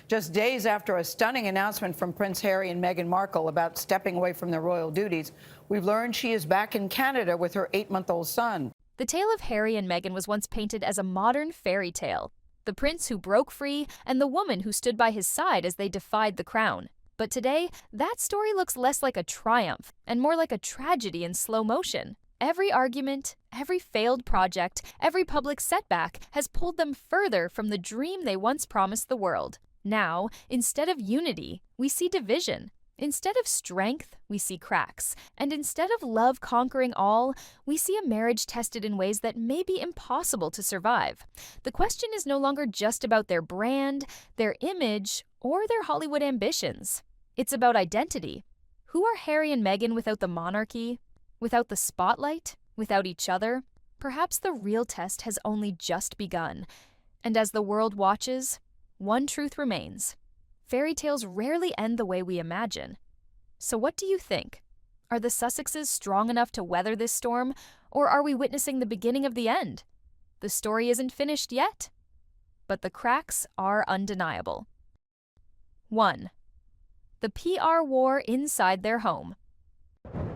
Just days after a stunning announcement from Prince Harry and Meghan Markle about stepping away from their royal duties, we've learned she is back in Canada with her 8-month-old son. The tale of Harry and Meghan was once painted as a modern fairy tale. The prince who broke free and the woman who stood by his side as they defied the crown. But today, that story looks less like a triumph and more like a tragedy in slow motion. Every argument, every failed project, every public setback has pulled them further from the dream they once promised the world. Now, instead of unity, we see division. Instead of strength, we see cracks. And instead of love conquering all, we see a marriage tested in ways that may be impossible to survive. The question is no longer just about their brand, their image, or their Hollywood ambitions. It's about identity. Who are Harry and Meghan without the monarchy? Without the spotlight? Without each other? Perhaps the real test has only just begun. And as the world watches, one truth remains. Fairy tales rarely end the way we imagine. So what do you think? Are the Sussexes strong enough to weather this storm, or are we witnessing the beginning of the end? The story isn't finished yet, but the cracks are undeniable. 1. The PR war inside their home.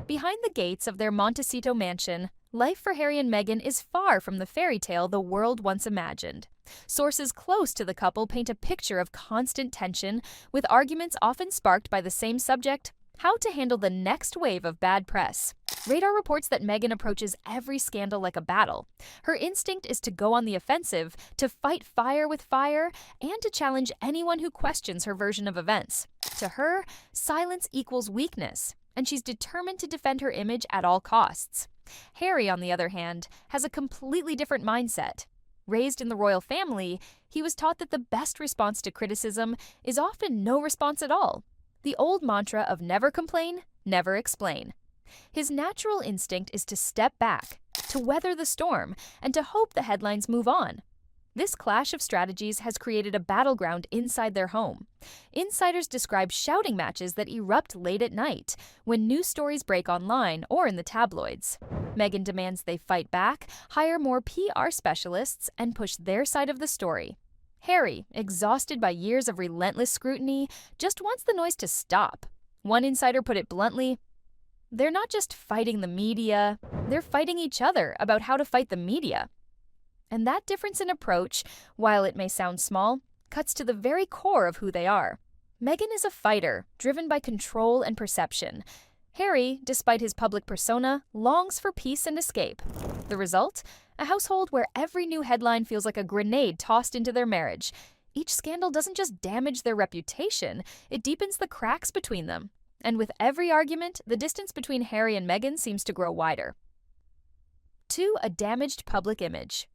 Behind the gates of their Montecito mansion, life for Harry and Meghan is far from the fairy tale the world once imagined. Sources close to the couple paint a picture of constant tension, with arguments often sparked by the same subject: how to handle the next wave of bad press. Radar reports that Meghan approaches every scandal like a battle. Her instinct is to go on the offensive, to fight fire with fire, and to challenge anyone who questions her version of events. To her, silence equals weakness, and she's determined to defend her image at all costs. Harry, on the other hand, has a completely different mindset. Raised in the royal family, he was taught that the best response to criticism is often no response at all. The old mantra of never complain, never explain. His natural instinct is to step back, to weather the storm, and to hope the headlines move on. This clash of strategies has created a battleground inside their home. Insiders describe shouting matches that erupt late at night, when news stories break online or in the tabloids. Meghan demands they fight back, hire more PR specialists, and push their side of the story. Harry, exhausted by years of relentless scrutiny, just wants the noise to stop. One insider put it bluntly: they're not just fighting the media, they're fighting each other about how to fight the media. And that difference in approach, while it may sound small, cuts to the very core of who they are. Meghan is a fighter, driven by control and perception. Harry, despite his public persona, longs for peace and escape. The result? A household where every new headline feels like a grenade tossed into their marriage. Each scandal doesn't just damage their reputation, it deepens the cracks between them. And with every argument, the distance between Harry and Meghan seems to grow wider. 2. A damaged public image.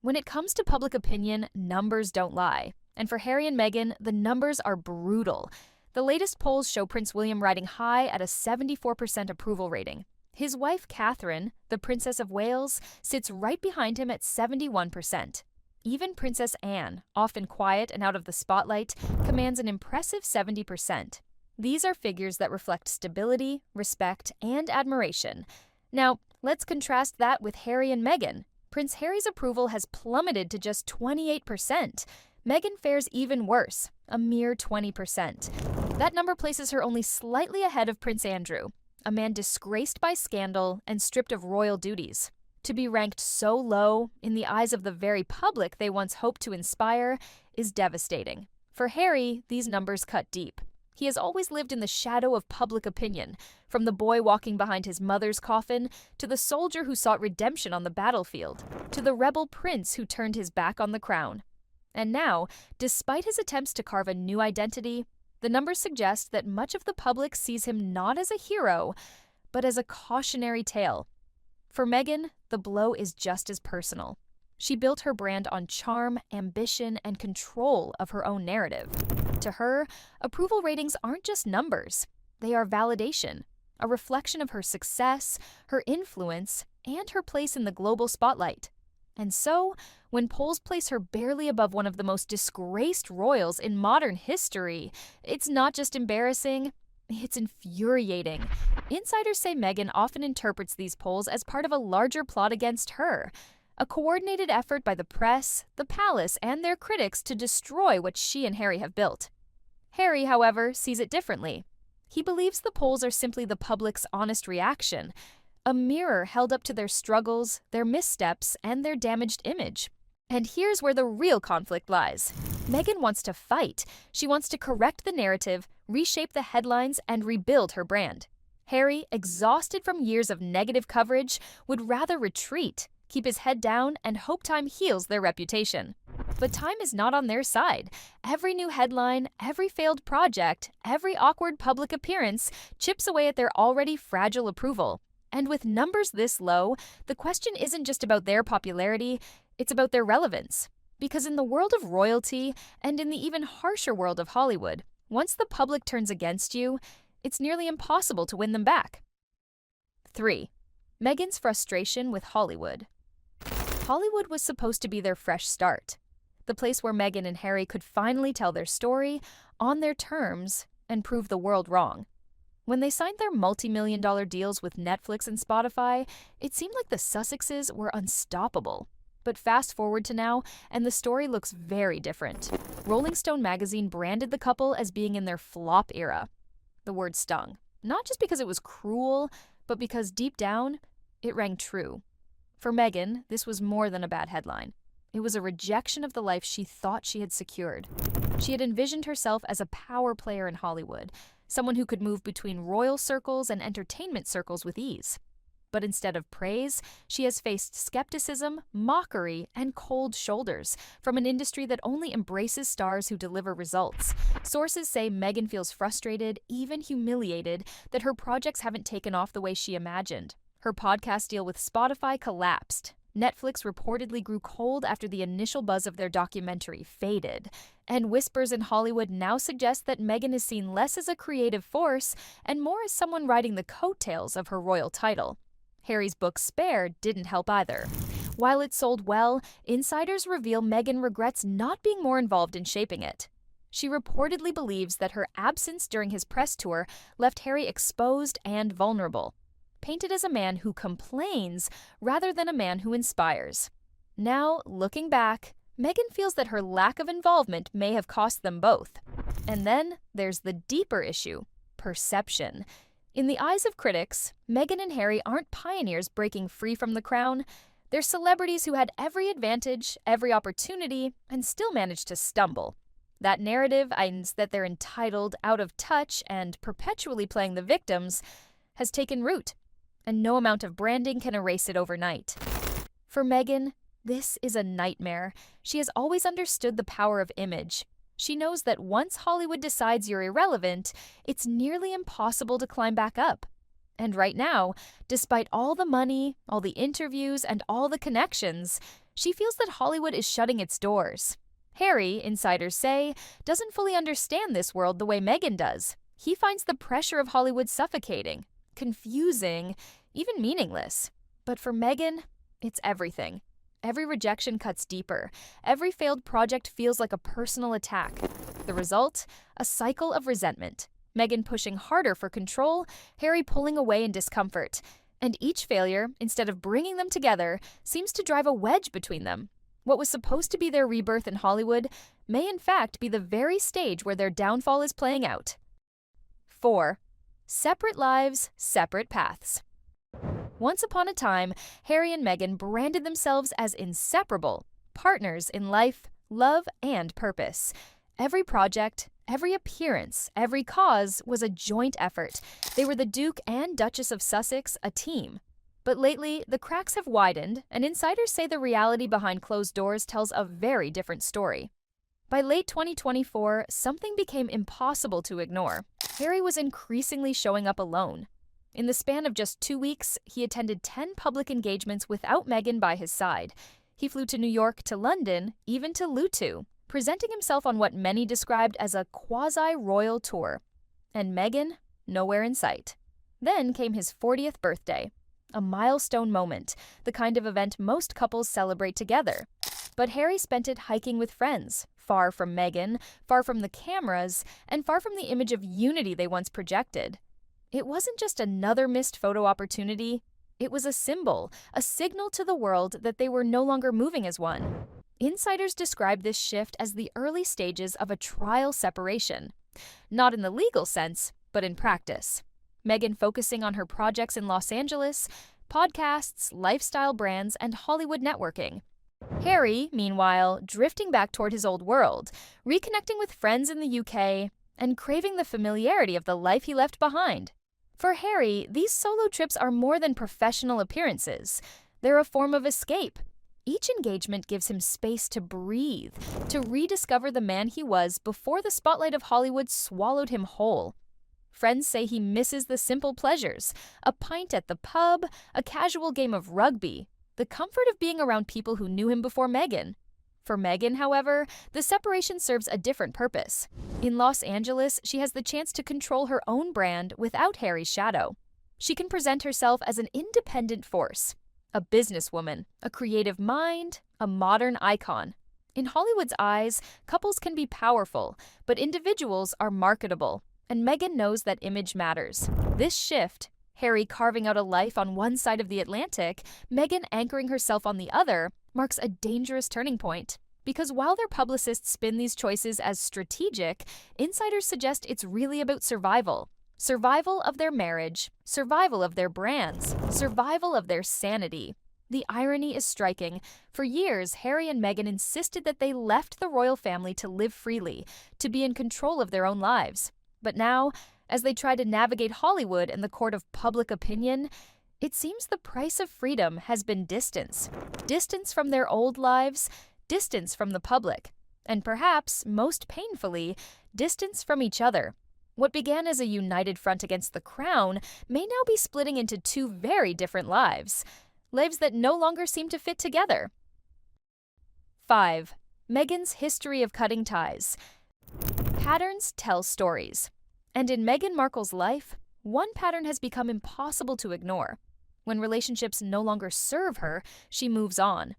When it comes to public opinion, numbers don't lie. And for Harry and Meghan, the numbers are brutal. The latest polls show Prince William riding high at a 74% approval rating. His wife, Catherine, the Princess of Wales, sits right behind him at 71%. Even Princess Anne, often quiet and out of the spotlight, commands an impressive 70%. These are figures that reflect stability, respect, and admiration. Now, let's contrast that with Harry and Meghan. Prince Harry's approval has plummeted to just 28%. Meghan fares even worse, a mere 20%. That number places her only slightly ahead of Prince Andrew, a man disgraced by scandal and stripped of royal duties. To be ranked so low, in the eyes of the very public they once hoped to inspire, is devastating. For Harry, these numbers cut deep. He has always lived in the shadow of public opinion, from the boy walking behind his mother's coffin, to the soldier who sought redemption on the battlefield, to the rebel prince who turned his back on the crown. And now, despite his attempts to carve a new identity, the numbers suggest that much of the public sees him not as a hero, but as a cautionary tale. For Meghan, the blow is just as personal. She built her brand on charm, ambition, and control of her own narrative. To her, approval ratings aren't just numbers. They are validation, a reflection of her success, her influence, and her place in the global spotlight. And so, when polls place her barely above one of the most disgraced royals in modern history, it's not just embarrassing, it's infuriating. Insiders say Meghan often interprets these polls as part of a larger plot against her, A coordinated effort by the press, the palace, and their critics to destroy what she and Harry have built. Harry, however, sees it differently. He believes the polls are simply the public's honest reaction, a mirror held up to their struggles, their missteps, and their damaged image. And here's where the real conflict lies. Meghan wants to fight. She wants to correct the narrative, reshape the headlines, and rebuild her brand. Harry, exhausted from years of negative coverage, would rather retreat, keep his head down, and hope time heals their reputation. But time is not on their side. Every new headline, every failed project, every awkward public appearance chips away at their already fragile approval. And with numbers this low, the question isn't just about their popularity, it's about their relevance. Because in the world of royalty, and in the even harsher world of Hollywood, once the public turns against you, it's nearly impossible to win them back. 3. Meghan's frustration with Hollywood. Hollywood was supposed to be their fresh start, the place where Meghan and Harry could finally tell their story on their terms and prove the world wrong. When they signed their multi-million-dollar deals with Netflix and Spotify, it seemed like the Sussexes were unstoppable. But fast forward to now, and the story looks very different. Rolling Stone magazine branded the couple as being in their flop era. The word stung, not just because it was cruel, but because deep down, it rang true. For Meghan, this was more than a bad headline. It was a rejection of the life she thought she had secured. She had envisioned herself as a power player in Hollywood, someone who could move between royal circles and entertainment circles with ease. But instead of praise, she has faced skepticism, mockery, and cold shoulders from an industry that only embraces stars who deliver results. Sources say Meghan feels frustrated, even humiliated, that her projects haven't taken off the way she imagined. Her podcast deal with Spotify collapsed. Netflix reportedly grew cold after the initial buzz of their documentary faded. And whispers in Hollywood now suggest that Meghan is seen less as a creative force and more as someone riding the coattails of her royal title. Harry's book Spare didn't help either. While it sold well, insiders reveal Meghan regrets not being more involved in shaping it. She reportedly believes that her absence during his press tour left Harry exposed and vulnerable, painted as a man who complains rather than a man who inspires. Now, looking back, Meghan feels that her lack of involvement may have cost them both. And then there's the deeper issue, perception. In the eyes of critics, Meghan and Harry aren't pioneers breaking free from the crown. They're celebrities who had every advantage, every opportunity, and still managed to stumble. That narrative means that they're entitled, out of touch, and perpetually playing the victims has taken root, and no amount of branding can erase it overnight. For Meghan, this is a nightmare. She has always understood the power of image. She knows that once Hollywood decides you're irrelevant, it's nearly impossible to climb back up. And right now, despite all the money, all the interviews, and all the connections, she feels that Hollywood is shutting its doors. Harry, insiders say, doesn't fully understand this world the way Meghan does. He finds the pressure of Hollywood suffocating, confusing, even meaningless. But for Meghan, it's everything. Every rejection cuts deeper. Every failed project feels like a personal attack. The result? A cycle of resentment. Meghan pushing harder for control, Harry pulling away in discomfort. And each failure, instead of bringing them together, seems to drive a wedge between them. What was supposed to be their rebirth in Hollywood may in fact be the very stage where their downfall is playing out. 4. Separate lives, separate paths. Once upon a time, Harry and Meghan branded themselves as inseparable, partners in life, love, and purpose. Every project, every appearance, every cause was a joint effort. They were the Duke and Duchess of Sussex, a team. But lately, the cracks have widened, and insiders say the reality behind closed doors tells a very different story. By late 2024, something became impossible to ignore. Harry was increasingly showing up alone. In the span of just 2 weeks, he attended 10 public engagements without Meghan by his side. He flew to New York, to London, even to Lutu, presenting himself on what many described as a quasi-royal tour. And Meghan, nowhere in sight. Then came his 40th birthday, a milestone moment, the kind of event most couples celebrate together. But Harry spent it hiking with friends, far from Meghan, far from the cameras, and far from the image of unity they once projected. It wasn't just another missed photo opportunity, It was a symbol, a signal to the world that they were no longer moving as one. Insiders describe this shift as the early stages of a trial separation. Not in the legal sense, but in practice. Meghan focusing on her projects in Los Angeles, podcasts, lifestyle brands, and Hollywood networking. Harry, meanwhile, drifting back toward his old world, reconnecting with friends in the UK, and craving the familiarity of the life he left behind. For Harry, these solo trips are more than professional appearances. They're a form of escape. Each engagement gives him space to breathe, to rediscover the man he was before the spotlight of Hollywood swallowed him whole. Friends say he misses the simple pleasures, a pint at the pub, a casual game of rugby, the comfort of being around people who knew him before Meghan. For Meghan, however, the separation serves a different purpose. In Los Angeles, she has the chance to control her own brand without Harry's shadow. She can present herself as an independent force, a businesswoman, a creative mind, a modern icon. In Hollywood's eyes, couples can be powerful, but individuals are marketable, and Meghan knows that image matters. This shift, Harry carving out a life on one side of the Atlantic, Meghan anchoring herself on the other, marks a dangerous turning point. Because while their publicists spin these choices as strategic, insiders suggest it's really about survival. Survival of their marriage, survival of their brands, survival of their sanity. The irony is striking. For years, Harry and Meghan insisted that they left the royal family to live freely, to be in control of their own lives. But now, as they try to navigate Hollywood and the court of public opinion, it seems the price of freedom has been distance. Distance from their old lives, distance from the public, and perhaps, most painfully, distance from each other. What began as a united front against the crown may now be splitting into two very different lives that no longer seem to fit together. 5. Meghan's history of cutting ties. Patterns tell stories. And in Meghan Markle's life, one pattern has become impossible to ignore. When relationships no longer serve her, she moves on.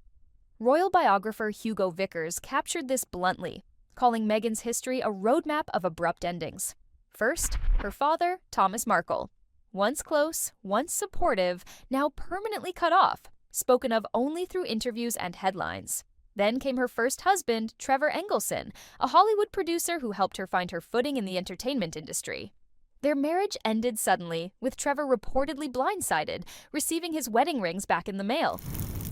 Royal biographer Hugo Vickers captured this bluntly, calling Meghan's history a roadmap of abrupt endings. First, her father, Thomas Markle. Once close, once supportive, now permanently cut off, spoken of only through interviews and headlines. Then came her first husband, Trevor Engelson, a Hollywood producer who helped her find her footing in the entertainment industry. Their marriage ended suddenly, with Trevor reportedly blindsided, receiving his wedding rings back in the mail.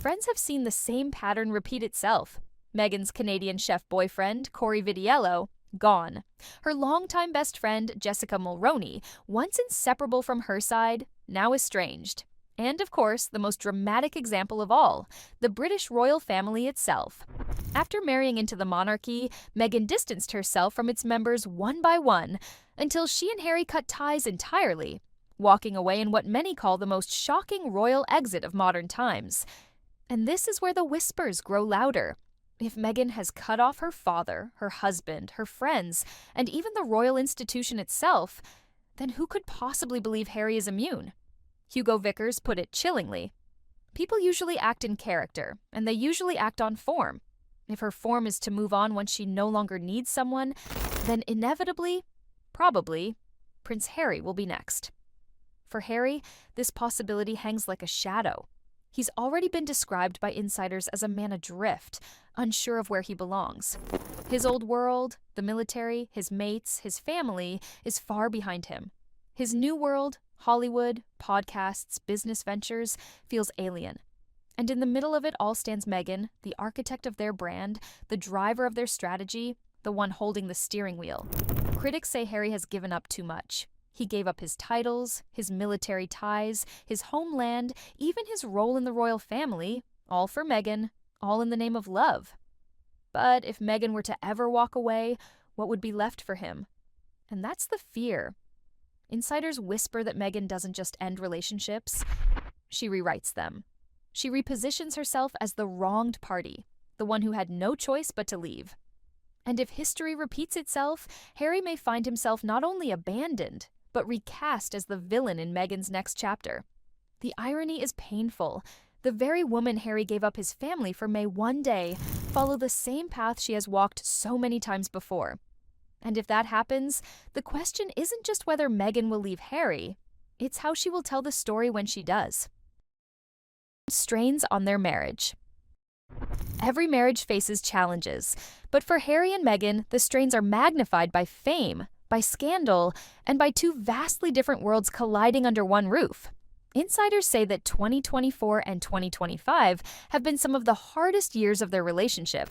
Friends have seen the same pattern repeat itself. Meghan's Canadian chef boyfriend, Corey Vidiello, gone. Her longtime best friend, Jessica Mulroney, once inseparable from her side, now estranged. And, of course, the most dramatic example of all, the British royal family itself. After marrying into the monarchy, Meghan distanced herself from its members one by one, until she and Harry cut ties entirely, walking away in what many call the most shocking royal exit of modern times. And this is where the whispers grow louder. If Meghan has cut off her father, her husband, her friends, and even the royal institution itself, then who could possibly believe Harry is immune? Hugo Vickers put it chillingly. People usually act in character, and they usually act on form. If her form is to move on when she no longer needs someone, then inevitably, probably, Prince Harry will be next. For Harry, this possibility hangs like a shadow. He's already been described by insiders as a man adrift, unsure of where he belongs. His old world, the military, his mates, his family, is far behind him. His new world, Hollywood, podcasts, business ventures, feels alien. And in the middle of it all stands Meghan, the architect of their brand, the driver of their strategy, the one holding the steering wheel. Critics say Harry has given up too much. He gave up his titles, his military ties, his homeland, even his role in the royal family, all for Meghan, all in the name of love. But if Meghan were to ever walk away, what would be left for him? And that's the fear. Insiders whisper that Meghan doesn't just end relationships, she rewrites them. She repositions herself as the wronged party, the one who had no choice but to leave. And if history repeats itself, Harry may find himself not only abandoned, but recast as the villain in Meghan's next chapter. The irony is painful. The very woman Harry gave up his family for may one day follow the same path she has walked so many times before. And if that happens, the question isn't just whether Meghan will leave Harry, it's how she will tell the story when she does. strains on their marriage. Every marriage faces challenges, but for Harry and Meghan, the strains are magnified by fame, by scandal, and by two vastly different worlds colliding under one roof. Insiders say that 2024 and 2025 have been some of the hardest years of their relationship.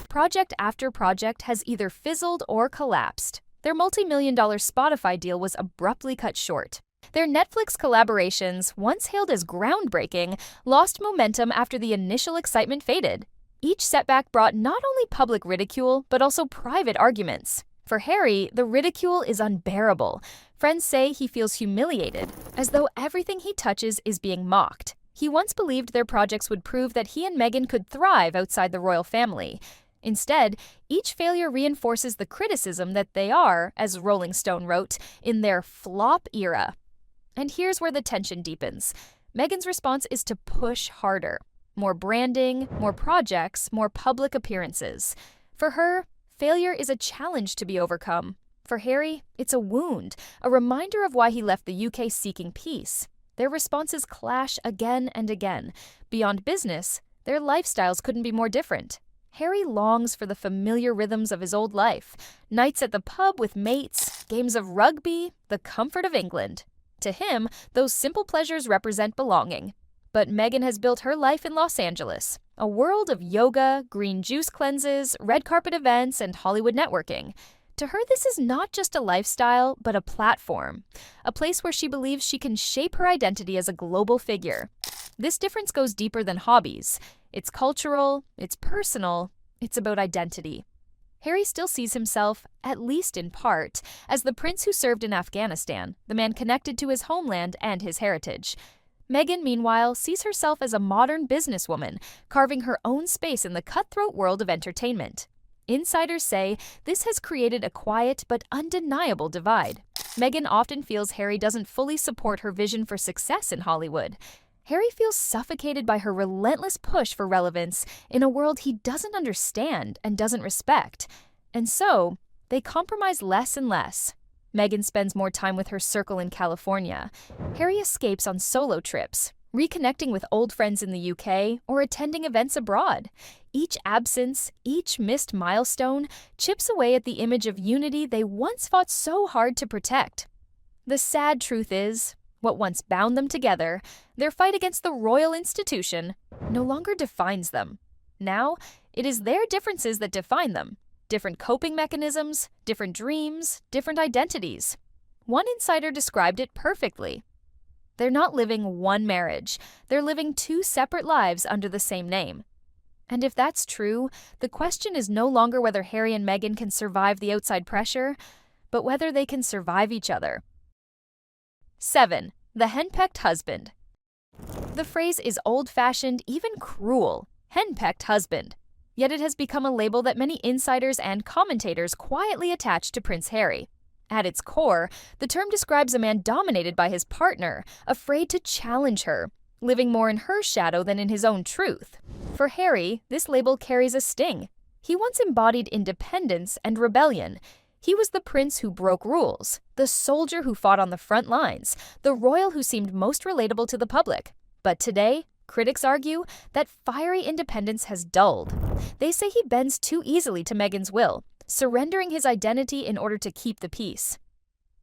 Project after project has either fizzled or collapsed. Their multi-million-dollar Spotify deal was abruptly cut short. Their Netflix collaborations, once hailed as groundbreaking, lost momentum after the initial excitement faded. Each setback brought not only public ridicule, but also private arguments. For Harry, the ridicule is unbearable. Friends say he feels humiliated, as though everything he touches is being mocked. He once believed their projects would prove that he and Meghan could thrive outside the royal family. Instead, each failure reinforces the criticism that they are, as Rolling Stone wrote, in their flop era. And here's where the tension deepens. Meghan's response is to push harder. More branding, more projects, more public appearances. For her, failure is a challenge to be overcome. For Harry, it's a wound, a reminder of why he left the UK seeking peace. Their responses clash again and again. Beyond business, their lifestyles couldn't be more different. Harry longs for the familiar rhythms of his old life. Nights at the pub with mates, games of rugby, the comfort of England. To him, those simple pleasures represent belonging. But Meghan has built her life in Los Angeles, a world of yoga, green juice cleanses, red carpet events, and Hollywood networking. To her, this is not just a lifestyle, but a platform, a place where she believes she can shape her identity as a global figure. This difference goes deeper than hobbies. It's cultural, it's personal, it's about identity. Harry still sees himself, at least in part, as the prince who served in Afghanistan, the man connected to his homeland and his heritage. Meghan, meanwhile, sees herself as a modern businesswoman, carving her own space in the cutthroat world of entertainment. Insiders say this has created a quiet but undeniable divide. Meghan often feels Harry doesn't fully support her vision for success in Hollywood. Harry feels suffocated by her relentless push for relevance in a world he doesn't understand and doesn't respect. And so, they compromise less and less. Meghan spends more time with her circle in California. Harry escapes on solo trips, reconnecting with old friends in the UK or attending events abroad. Each absence, each missed milestone, chips away at the image of unity they once fought so hard to protect. The sad truth is, what once bound them together, their fight against the royal institution, no longer defines them. Now, it is their differences that define them. Different coping mechanisms, different dreams, different identities. One insider described it perfectly. They're not living one marriage. They're living two separate lives under the same name. And if that's true, the question is no longer whether Harry and Meghan can survive the outside pressure, but whether they can survive each other. 7. The henpecked husband. The phrase is old-fashioned, even cruel. Henpecked husband. Yet it has become a label that many insiders and commentators quietly attach to Prince Harry. At its core, the term describes a man dominated by his partner, afraid to challenge her, living more in her shadow than in his own truth. For Harry, this label carries a sting. He once embodied independence and rebellion. He was the prince who broke rules, the soldier who fought on the front lines, the royal who seemed most relatable to the public. But today, critics argue that fiery independence has dulled. They say he bends too easily to Meghan's will, surrendering his identity in order to keep the peace.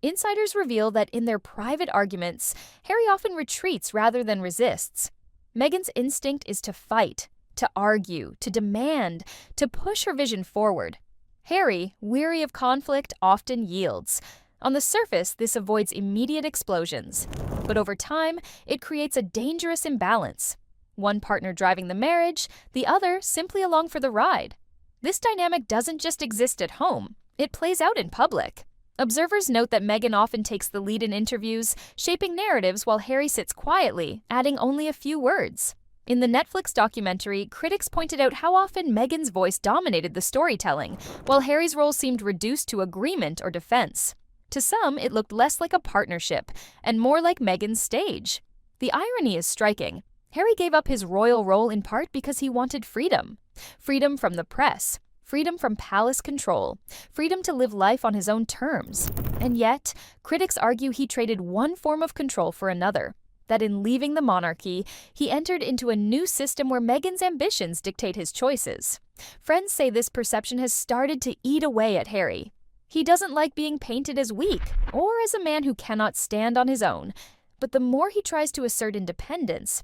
Insiders reveal that in their private arguments, Harry often retreats rather than resists. Meghan's instinct is to fight, to argue, to demand, to push her vision forward. Harry, weary of conflict, often yields. On the surface, this avoids immediate explosions. But over time, it creates a dangerous imbalance. One partner driving the marriage, the other simply along for the ride. This dynamic doesn't just exist at home, it plays out in public. Observers note that Meghan often takes the lead in interviews, shaping narratives while Harry sits quietly, adding only a few words. In the Netflix documentary, critics pointed out how often Meghan's voice dominated the storytelling, while Harry's role seemed reduced to agreement or defense. To some, it looked less like a partnership, and more like Meghan's stage. The irony is striking. Harry gave up his royal role in part because he wanted freedom. Freedom from the press, freedom from palace control, freedom to live life on his own terms. And yet, critics argue he traded one form of control for another. that in leaving the monarchy, he entered into a new system where Meghan's ambitions dictate his choices. Friends say this perception has started to eat away at Harry. He doesn't like being painted as weak or as a man who cannot stand on his own, but the more he tries to assert independence,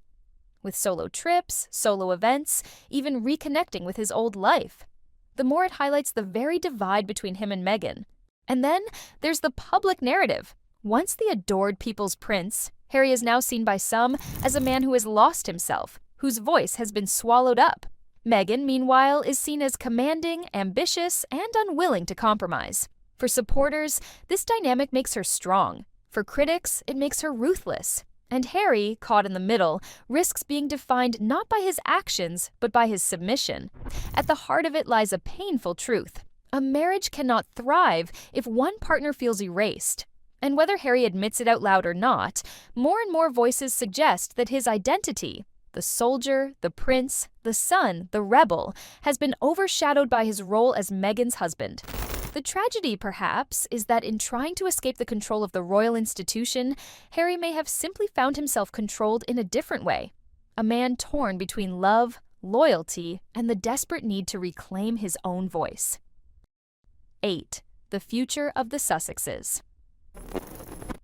with solo trips, solo events, even reconnecting with his old life, the more it highlights the very divide between him and Meghan. And then there's the public narrative. Once the adored people's prince, Harry is now seen by some as a man who has lost himself, whose voice has been swallowed up. Meghan, meanwhile, is seen as commanding, ambitious, and unwilling to compromise. For supporters, this dynamic makes her strong. For critics, it makes her ruthless. And Harry, caught in the middle, risks being defined not by his actions, but by his submission. At the heart of it lies a painful truth. A marriage cannot thrive if one partner feels erased. And whether Harry admits it out loud or not, more and more voices suggest that his identity, the soldier, the prince, the son, the rebel, has been overshadowed by his role as Meghan's husband. The tragedy, perhaps, is that in trying to escape the control of the royal institution, Harry may have simply found himself controlled in a different way. A man torn between love, loyalty, and the desperate need to reclaim his own voice. 8. The future of the Sussexes.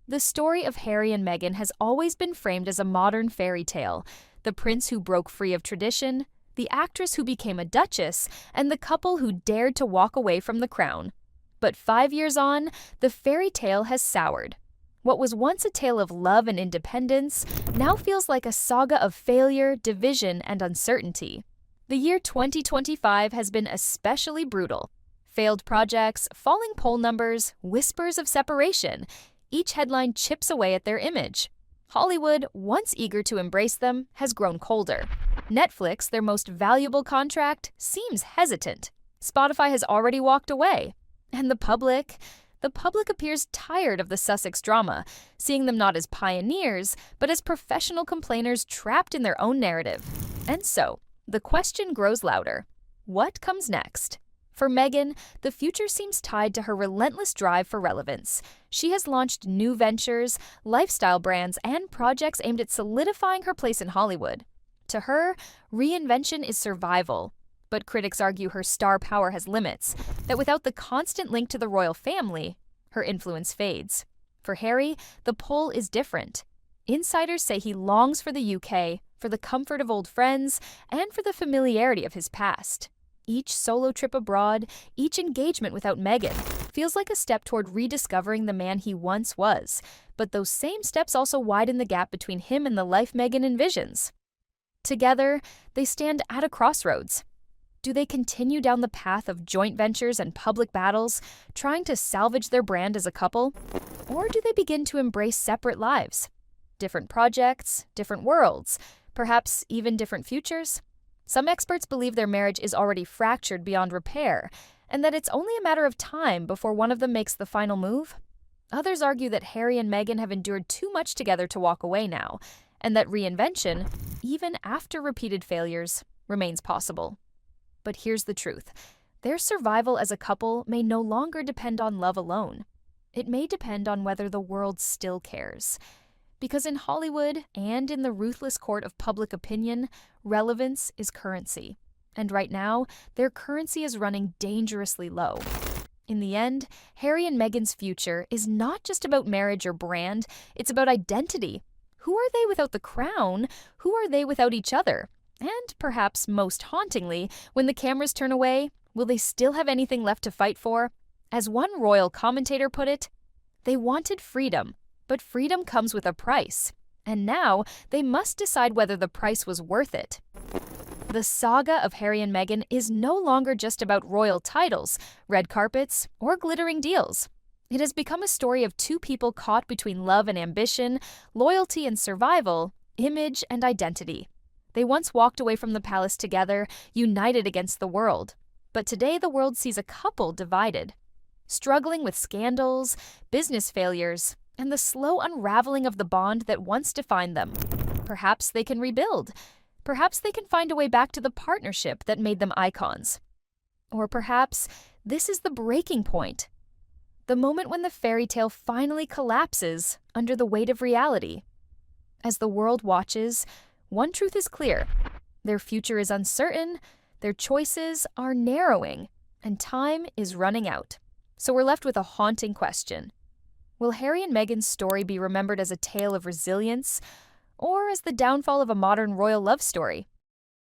The story of Harry and Meghan has always been framed as a modern fairy tale. The prince who broke free of tradition, the actress who became a duchess, and the couple who dared to walk away from the crown. But 5 years on, the fairy tale has soured. What was once a tale of love and independence now feels like a saga of failure, division, and uncertainty. The year 2025 has been especially brutal. Failed projects, falling poll numbers, whispers of separation. Each headline chips away at their image. Hollywood, once eager to embrace them, has grown colder. Netflix, their most valuable contract, seems hesitant. Spotify has already walked away. And the public appears tired of the Sussex drama, seeing them not as pioneers, but as professional complainers trapped in their own narrative. And so, the question grows louder. What comes next? For Meghan, the future seems tied to her relentless drive for relevance. She has launched new ventures, lifestyle brands, and projects aimed at solidifying her place in Hollywood. To her, reinvention is survival. But critics argue her star power has limits, that without the constant link to the royal family, her influence fades. For Harry, the pull is different. Insiders say he longs for the UK, for the comfort of old friends, and for the familiarity of his past. Each solo trip abroad, each engagement without Meghan, feels like a step toward rediscovering the man he once was. But those same steps also widen the gap between him and the life Meghan envisions. Together, they stand at a crossroads. Do they continue down the path of joint ventures and public battles, trying to salvage their brand as a couple? Or do they begin to embrace separate lives? Different projects, different worlds, perhaps even different futures? Some experts believe their marriage is already fractured beyond repair, and that it's only a matter of time before one of them makes the final move. Others argue that Harry and Meghan have endured too much together to walk away now, and that reinvention, even after repeated failures, remains possible. But here's the truth. Their survival as a couple may no longer depend on love alone. It may depend on whether the world still cares. Because in Hollywood and in the ruthless court of public opinion, relevance is currency. And right now, their currency is running dangerously low. In the end, Harry and Meghan's future is not just about marriage or brand, it's about identity. Who are they without the crown? Who are they without each other? And perhaps most hauntingly, when the cameras turn away, will they still have anything left to fight for? As one royal commentator put it, they wanted freedom, but freedom comes with a price. And now they must decide whether the price was worth it. The saga of Harry and Meghan is no longer just about royal titles, red carpets, or glittering deals. It has become a story of two people caught between love and ambition, loyalty and survival, image and identity. They once walked away from the palace together, united against the world. But today the world sees a couple divided, struggling with scandals, business failures, and the slow unraveling of the bond that once defined them. Perhaps they can rebuild. Perhaps they can find a way back to the partnership that made them icons. Or perhaps this is the breaking point. The moment when the fairy tale finally collapses under the weight of reality. As the world watches, one truth is clear. Their future is uncertain, their choices are narrowing, and time is running out. So we're left with a haunting question. Will Harry and Meghan's story be remembered as a tale of resilience, or as the downfall of a modern royal love story?